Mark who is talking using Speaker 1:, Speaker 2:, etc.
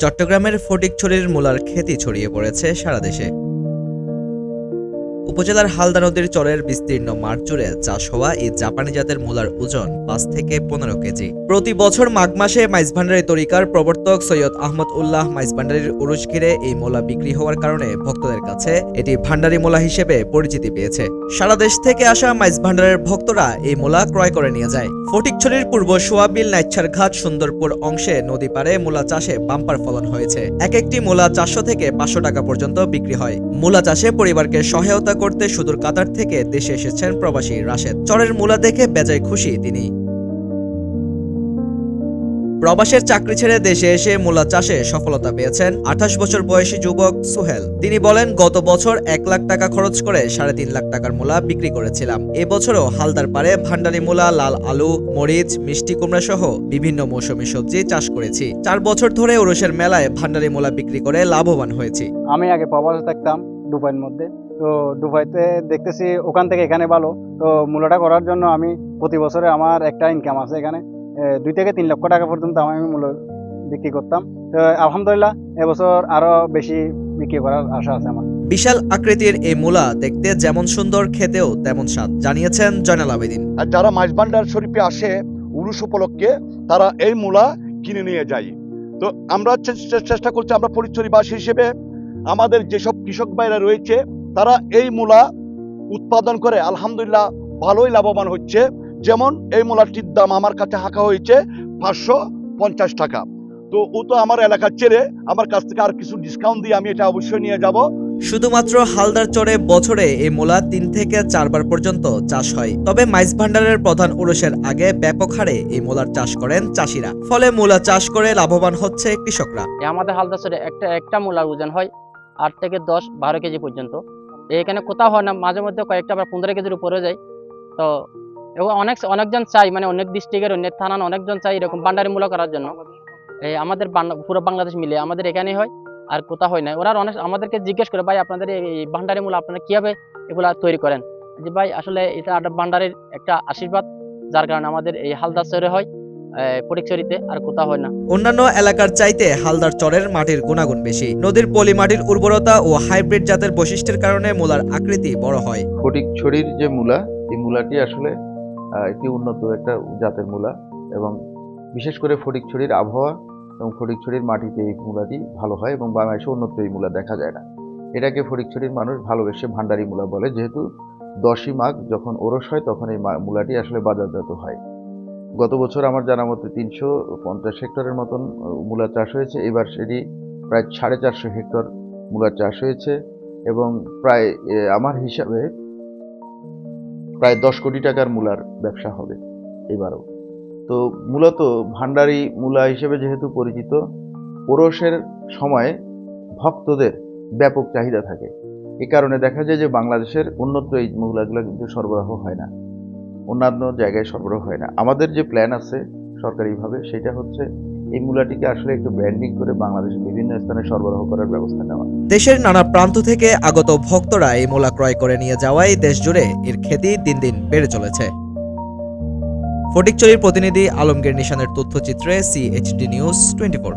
Speaker 1: চট্টগ্রামের ফটিকছড়ির মূলার খ্যাতি ছড়িয়ে পড়েছে সারা দেশে। উপজেলার হালদা নদীর চরের বিস্তীর্ণ মাঠ জুড়ে চাষ হওয়া এই জাপানি জাতের মূলার ওজন ৫ থেকে ১৫ কেজি। প্রতি বছর মাঘ মাসে মাইজভান্ডারি তরিকার প্রবর্তক সৈয়দ আহমদ উল্লাহ মাইজভান্ডারির উরুস ঘিরে এই মূলা বিক্রি হওয়ার কারণে ভক্তদের কাছে এটি ভান্ডারি মূলা হিসেবে পরিচিতি পেয়েছে। সারা দেশ থেকে আসা মাইজভান্ডারের ভক্তরা এই মূলা ক্রয় করে নিয়ে যায়। ফটিকছড়ির পূর্ব সোয়াবিল নাইচ্ছার ঘাট সুন্দরপুর অংশে নদী পাড়ে মূলা চাষে বাম্পার ফলন হয়েছে। এক একটি মূলা ৪০০ থেকে ৫০০ টাকা পর্যন্ত বিক্রি হয়। মূলা চাষে পরিবারকে সহায়তা করতে সুদূর কাতার থেকে দেশে এসেছেন প্রবাসী রাশেদ। চরের মূলা দেখে বেজায় খুশি তিনি। প্রবাসের চাকরি ছেড়ে দেশে এসে মূলা চাষে সফলতা পেয়েছেন ২৮ বছর বয়সী যুবক সোহেল। তিনি বলেন, গত বছর ১ লাখ টাকা খরচ করে ৩.৫ লাখ টাকার মূলা বিক্রি করেছিলাম। এবছরও হালদার পাড়ে ভান্ডারি মূলা, লাল আলু, মরিচ, মিষ্টি কুমড়া সহ বিভিন্ন মৌসুমী সবজি চাষ করেছি। ৪ বছর ধরে উরুশের মেলায় ভান্ডারি মূলা বিক্রি করে লাভবান হয়েছি।
Speaker 2: আমি আগে প্রবাসে থাকতাম দুবাইয়ের মধ্যে, তো দুবাইতে দেখতেছি ওখান থেকে এখানে ভালো, তো মূলাটা করার জন্য আমি প্রতি বছরে আমার একটা ইনকাম আছে এখানে ২ থেকে ৩ লক্ষ টাকা পর্যন্ত আমি মূল্য বিক্রি করতাম। তো আলহামদুলিল্লাহ এবছর আরো বেশি বিক্রি করার আশা আছে আমার।
Speaker 1: বিশাল আকৃতির এই মূলা দেখতে যেমন সুন্দর, খেতেও তেমন স্বাদ, জানিয়েছেন জয়নাল আবেদিন।
Speaker 3: আর যারা মাইজভান্ডার শরীফে আসে উরুস উপলক্ষে, তারা এই মূলা কিনে নিয়ে যায়। তো আমরা চেষ্টা করছি, আমরা ফটিকছড়িবাসী হিসেবে আমাদের যেসব কৃষক ভাইরা রয়েছে তারা এই মূলা উৎপাদন করে আলহামদুলিল্লাহ ভালোই লাভবান হচ্ছে। যেমন এই মূলাটির দাম আমার কাছে হাঁকা হয়েছে ৫৫০ টাকা। তো ও তো আমার এলাকার ছেড়ে, আমার কাছ থেকে আর কিছু ডিসকাউন্ট দিয়ে আমি এটা অবশ্যই নিয়ে যাব।
Speaker 1: শুধুমাত্র হালদার চরে বছরে এই মূলা ৩ থেকে ৪ বার পর্যন্ত চাষ হয়। তবে মাইজভান্ডারের প্রধান উরুশের আগে ব্যাপক হারে এই মূলার চাষ করেন চাষিরা। ফলে মূলা চাষ করে লাভবান হচ্ছে কৃষকরা।
Speaker 4: আমাদের হালদা চরে একটা মূলার ওজন হয় ৮ থেকে ১০-১২ কেজি পর্যন্ত। এখানে কোথাও হয় না, মাঝে মধ্যে কয়েকটা আবার ১৫ কেজির উপরে যায়। তো এবং অনেকজন চাই, মানে অনেক ডিস্ট্রিক্টের অনেক থানার অনেকজন চাই এরকম ভান্ডারি মূলা করার জন্য। এই আমাদের পুরো বাংলাদেশ মিলে আমাদের এখানেই হয়, আর কোথাও হয় না। ওরা অনেক আমাদেরকে জিজ্ঞেস করে, ভাই আপনাদের এই ভান্ডারি মূলা আপনারা কিভাবে এগুলা তৈরি করেন? যে ভাই আসলে এটা ভান্ডারের একটা আশীর্বাদ, যার কারণে আমাদের এই হালদা চরে হয়, ফটিকছড়িতে আর কোথাও হয় না।
Speaker 1: অন্যান্য এলাকার চাইতে হালদার চরের মাটির গুণাগুণ বেশি। নদীর পলি মাটির উর্বরতা ও হাইব্রিড জাতের বৈশিষ্ট্যের কারণে মূলার আকৃতি বড় হয়।
Speaker 5: ফটিকছড়ির যে মূলা, এই মূলাটি আসলে একটি উন্নত একটা জাতের মূলা, এবং বিশেষ করে ফটিকছড়ির আবহাওয়া এবং ফটিকছড়ির মাটিতে এই মূলাটি ভালো হয়, এবং বাংলাদেশে উন্নত এই মূলা দেখা যায় না। এটাকে ফটিকছড়ির মানুষ ভালোবেসে ভান্ডারি মূলা বলে, যেহেতু ১০ই মাঘ যখন ওরস হয় তখন এই মূলাটি আসলে বাজারজাত হয়। গত বছর আমার জানা মতে ৩৫০ হেক্টরের মতন মূলা চাষ হয়েছে। এবার সেটি প্রায় ৪৫০ হেক্টর মূলা চাষ হয়েছে, এবং প্রায় আমার হিসাবে প্রায় ১০ কোটি টাকার মূলার ব্যবসা হবে এবারও। তো মূলত ভান্ডারি মূলা হিসেবে যেহেতু পরিচিত, ওরসের সময় ভক্তদের ব্যাপক চাহিদা থাকে। এই কারণে দেখা যায় যে বাংলাদেশের উন্নত এই মূলাগুলো কিন্তু সরবরাহ হয় না, অন্যান্য জায়গায় সরবরাহ হয় না। আমাদের যে প্ল্যান আছে সরকারিভাবে, সেটা হচ্ছে এই মূলাটিকে আসলে একটু ব্র্যান্ডিং করে বাংলাদেশের বিভিন্ন স্থানে সরবরাহ করার ব্যবস্থা নেওয়া।
Speaker 1: দেশের নানা প্রান্ত থেকে আগত ভক্তরা এই মূলা ক্রয় করে নিয়ে যাওয়ায় দেশ জুড়ে এর খ্যাতি দিন দিন বেড়ে চলেছে। ফটিকছড়ির প্রতিনিধি আলমগীর নিশানের তথ্যচিত্রে CHD নিউজ 24।